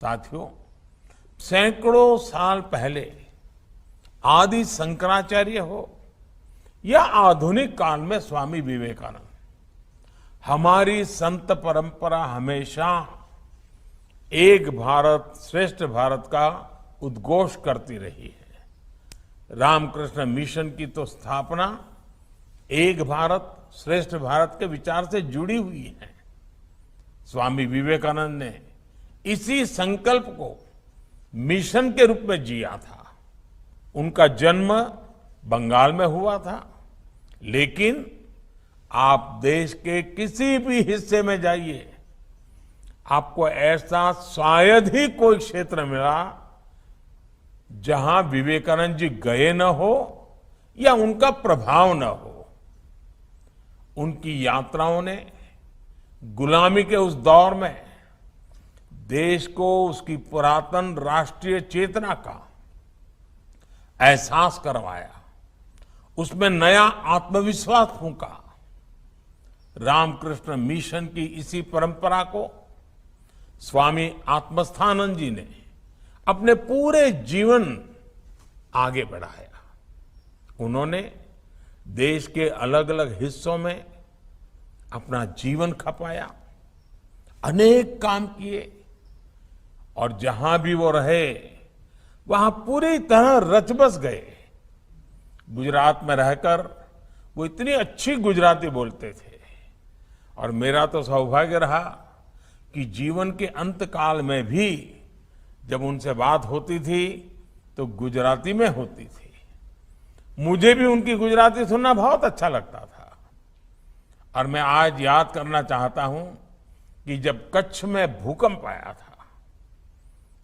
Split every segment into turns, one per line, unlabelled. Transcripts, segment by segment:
साथियों, सैकड़ों साल पहले आदि शंकराचार्य हो या आधुनिक काल में स्वामी विवेकानंद, हमारी संत परंपरा हमेशा एक भारत श्रेष्ठ भारत का उद्घोष करती रही है। रामकृष्ण मिशन की तो स्थापना एक भारत श्रेष्ठ भारत के विचार से जुड़ी हुई है। स्वामी विवेकानंद ने इसी संकल्प को मिशन के रूप में जिया था। उनका जन्म बंगाल में हुआ था, लेकिन आप देश के किसी भी हिस्से में जाइए, आपको ऐसा शायद ही कोई क्षेत्र मिला जहां विवेकानंद जी गए न हो या उनका प्रभाव न हो। उनकी यात्राओं ने गुलामी के उस दौर में देश को उसकी पुरातन राष्ट्रीय चेतना का एहसास करवाया, उसमें नया आत्मविश्वास फूंका। रामकृष्ण मिशन की इसी परंपरा को स्वामी आत्मस्थानंद जी ने अपने पूरे जीवन आगे बढ़ाया। उन्होंने देश के अलग अलग हिस्सों में अपना जीवन खपाया, अनेक काम किए और जहां भी वो रहे वहां पूरी तरह रचबस गए। गुजरात में रहकर वो इतनी अच्छी गुजराती बोलते थे और मेरा तो सौभाग्य रहा कि जीवन के अंत काल में भी जब उनसे बात होती थी तो गुजराती में होती थी। मुझे भी उनकी गुजराती सुनना बहुत अच्छा लगता था। और मैं आज याद करना चाहता हूं कि जब कच्छ में भूकंप आया था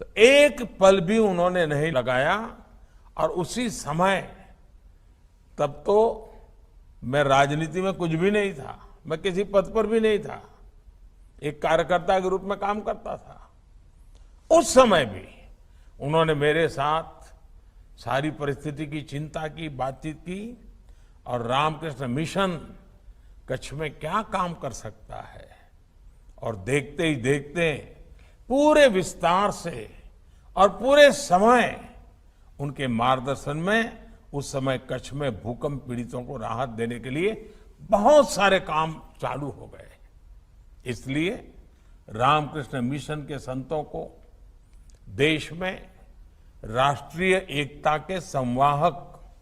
तो एक पल भी उन्होंने नहीं लगाया, और उसी समय तब तो मैं राजनीति में कुछ भी नहीं था, मैं किसी पद पर भी नहीं था, एक कार्यकर्ता के रूप में काम करता था। उस समय भी उन्होंने मेरे साथ सारी परिस्थिति की चिंता की, बातचीत की और रामकृष्ण मिशन कच्छ में क्या काम कर सकता है, और देखते ही देखते पूरे विस्तार से और पूरे समय उनके मार्गदर्शन में उस समय कच्छ में भूकंप पीड़ितों को राहत देने के लिए बहुत सारे काम चालू हो गए। इसलिए रामकृष्ण मिशन के संतों को देश में राष्ट्रीय एकता के संवाहक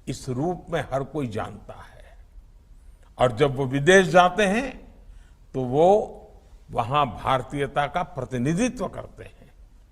इस रूप में हर कोई जानता है, और जब वो विदेश जाते हैं तो वो वहां भारतीयता का प्रतिनिधित्व करते हैं।